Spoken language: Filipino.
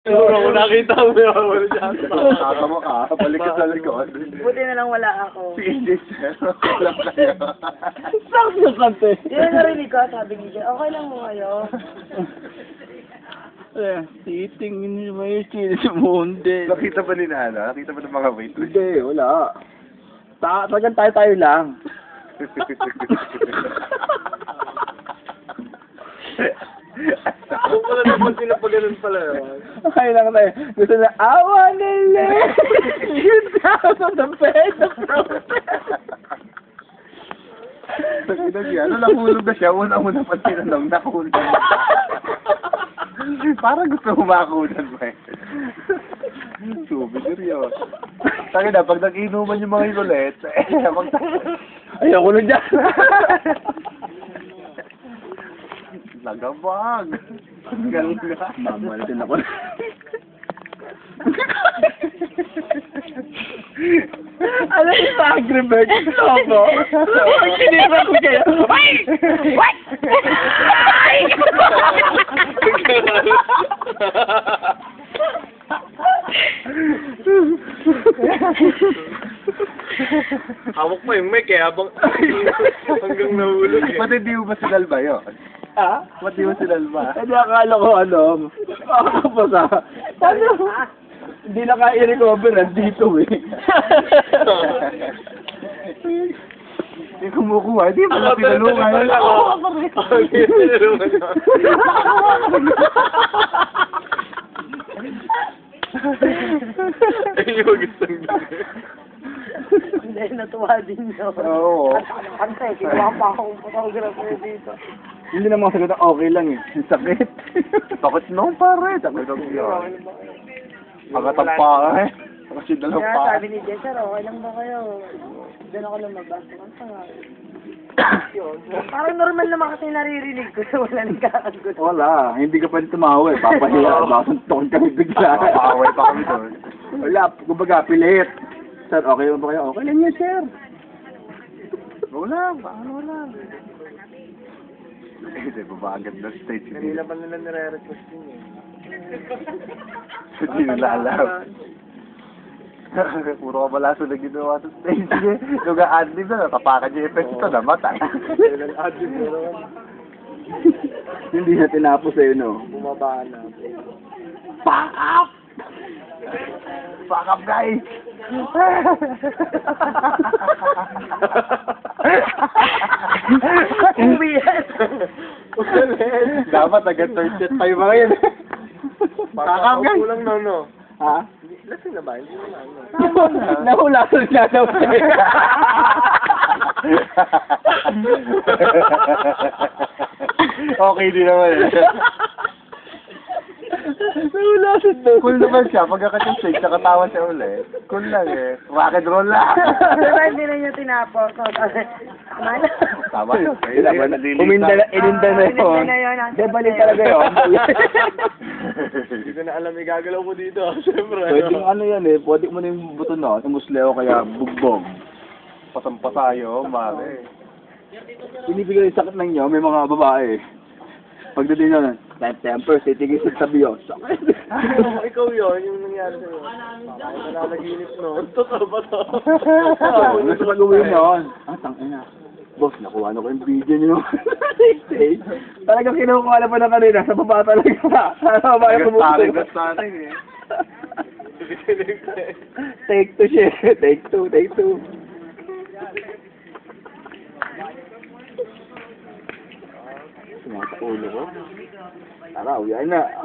Siguro kung nakita mo yun, wala dyan. Nakaka mo ka, balik ka sa likod. Buti na lang wala ako. Si AJ sir, wala kayo. Sakit yung kante. Yun narinig ko, sabi ni Jay, okay lang mo kayo. Titingin niyo ba yung chilis mo? Hindi. Nakita ba ni Nana? Nakita ba ng mga waitress? Hindi, wala. Tagan tayo lang. Kung pala naman sila pa ganun pala. Okay lang tayo. Gusto na, awa nila! Yun down on the bed of Ano, nahulog na siya. Una-una pa tinanong, nahulog. Parang gusto humakunan mo eh. Souvenir yun. Sabi na, pag nag-inuman yung mga inulit, ayoko na dyan. Lagabag. Galing na. Mamalitin ako. Alam niyo sa Angry Birds, Lobo? Kinira ko kayo. Ay! What? Ay! Hawak mo yung mic eh, hanggang nahulog eh. Ba't hindi mo ba sinalba yun? Ha? Ba't di mo sinalba? Hindi akala ko makakapos hindi na kaya i-recover, nandito eh. Hindi kumukuha, hindi mo na tinalungan. Ayun yung gustong gawin. Hindi, natuwa din yun. Oo. Pantay, kinuha pa akong photographer dito. Hindi na mga sagot okay lang eh. Sakit. Bakit no, pare? Sakit ang yun. Pangatang pa eh. Kasi dalang Kaya pa. sabi ni Jay, sir, okay lang ba kayo? Doon ako lumabas. Parang normal naman kasi naririnig ko sa wala nang kakagulo. Wala, hindi ka pwede tumawa eh. Papahiya, basuntok kami bigla. Nakakaway pa kami doon. Wala, kumbaga, pilit. Sir, okay ba kayo? Okay lang yan, sir. Wala, paano wala? Eh, di ba ba agad na stage? Hindi naman nila nire-request yun eh. Hindi nila alam. Puro ka pala sunod ginawa sa stage. Yung adlib na, natapakan niya yung epekto, namatay. Adlib na naman. Hindi na tinapos eh, no? Bumaba na. Pack up! Pack up, guys! Uwi yan. Dapat agad third set tayo mga yun. Pack up, guys! Kulang na, no? Ha? Lasing na ba? Hindi na lang. Nahulasan siya daw Okay din naman eh. Nahulasan daw. Cool naman siya. Pagkakat yung shake, nakatawa siya ulit. Cool lang eh. Rock and roll lang. Diba hindi na niya tinapos? So, sabi, tama na. Tama yun. Ininda na yun. Ininda na yun. Hindi, balik talaga yun. Hindi ko na alam, igagalaw ko dito. Siyempre. Pwedeng ano yan eh. Pwede mo na yung buto na. Musleo kaya bugbog. Pasampasayo, mare. Pinibigay yung sakit ng inyo, may mga babae. Pagdating na, temper, titigil sa tabi yun. Ikaw yun, yung nangyari sa'yo. Nalalaginip no. Totoo ba to? Gusto ko gawin yun. Tangina. Boss, nakuha na ko yung video niyo. Talagang kinukuha na pa na kanina. Sa baba talaga. Sa baba yung pumuputo. Gastarin eh. Take two siya. Take two. Sumakot ulo ko. Tara, uwian na.